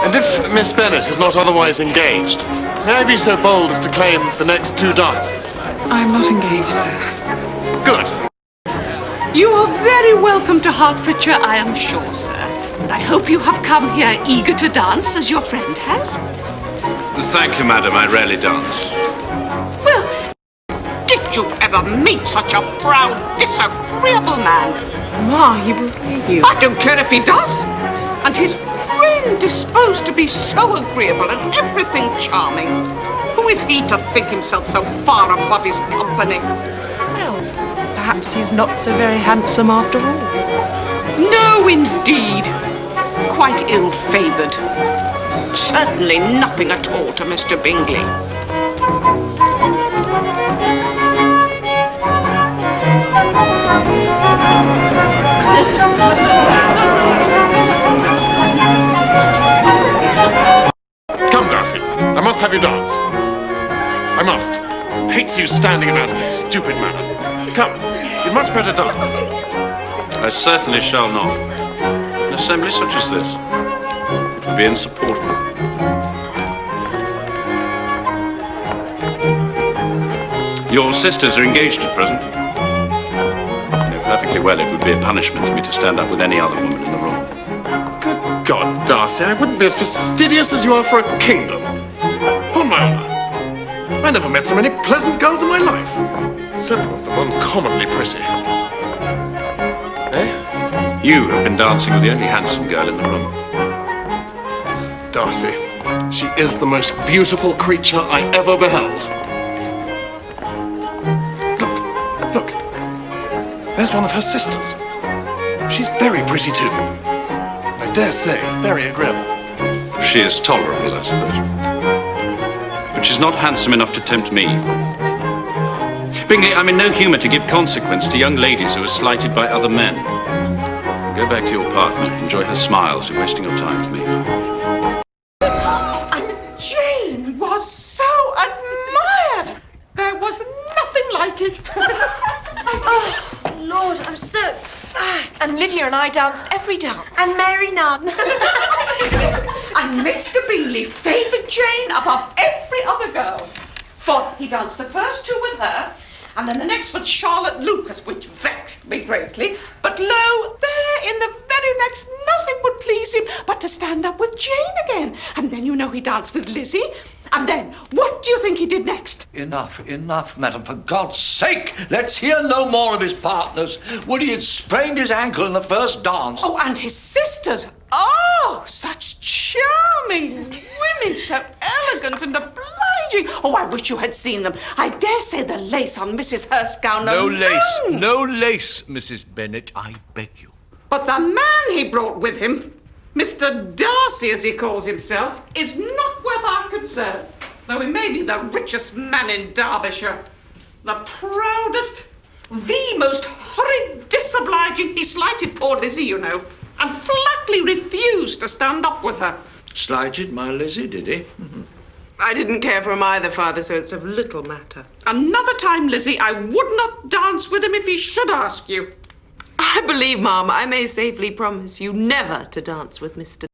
And if Miss Bennet is not otherwise engaged, may I be so bold as to claim the next 2 dances? I'm not engaged, sir. Good. You are very welcome to Hertfordshire, I am sure, sir. And I hope you have come here eager to dance, as your friend has. Thank you, madam. I rarely dance. Well, did you ever meet such a proud, disagreeable man? Ma, he will hate you. I don't care if he does. And his friend disposed to be so agreeable and everything charming. Who is he to think himself so far above his company? Well, perhaps he's not so very handsome after all. No, indeed. Quite ill-favoured. Certainly nothing at all to Mr. Bingley. Come, Darcy. I must have you dance. I must. Hates you standing about in this stupid manner. Come, you'd much better dance. I certainly shall not. An assembly such as this, it would be insupportable. Your sisters are engaged at present. You know perfectly well it would be a punishment to me to stand up with any other woman in the room. Good God, Darcy, I wouldn't be as fastidious as you are for a kingdom. On my honour. I never met so many pleasant girls in my life. Several of them uncommonly pretty. Eh? You have been dancing with the only handsome girl in the room. Darcy, she is the most beautiful creature I ever beheld. Look. There's one of her sisters. She's very pretty too. I dare say, very agreeable. She is tolerable, I suppose. But she's not handsome enough to tempt me. Bingley, I'm in no humour to give consequence to young ladies who are slighted by other men. Go back to your partner, enjoy her smiles, you're wasting your time with me. And Jane was so admired. There was nothing like it. Oh, Lord, I'm so fat. And Lydia and I danced every dance. And Mary none. And Mr. Bingley favoured Jane above every other girl. For he danced the first 2 with her, and then the next with Charlotte Lucas, which vexed me greatly. But lo, there in the very next, nothing would please him but to stand up with Jane again. And then you know he danced with Lizzie. And then, what do you think he did next? Enough, madam. For God's sake, let's hear no more of his partners. Woody had sprained his ankle in the first dance. Oh, and his sisters. Oh, such charming women, so elegant and obliging. Oh, I wish you had seen them. I dare say the lace on Mrs. Hurst's gown alone. No lace, Mrs. Bennet, I beg you. But the man he brought with him, Mr. Darcy, as he calls himself, is not worth our concern, though he may be the richest man in Derbyshire. The proudest, the most horrid, disobliging. He slighted poor Lizzie, you know, and flatly refused to stand up with her. Slighted my Lizzie, did he? I didn't care for him either, Father, so it's of little matter. Another time, Lizzie, I would not dance with him if he should ask you. I believe, Ma'am, I may safely promise you never to dance with Mr.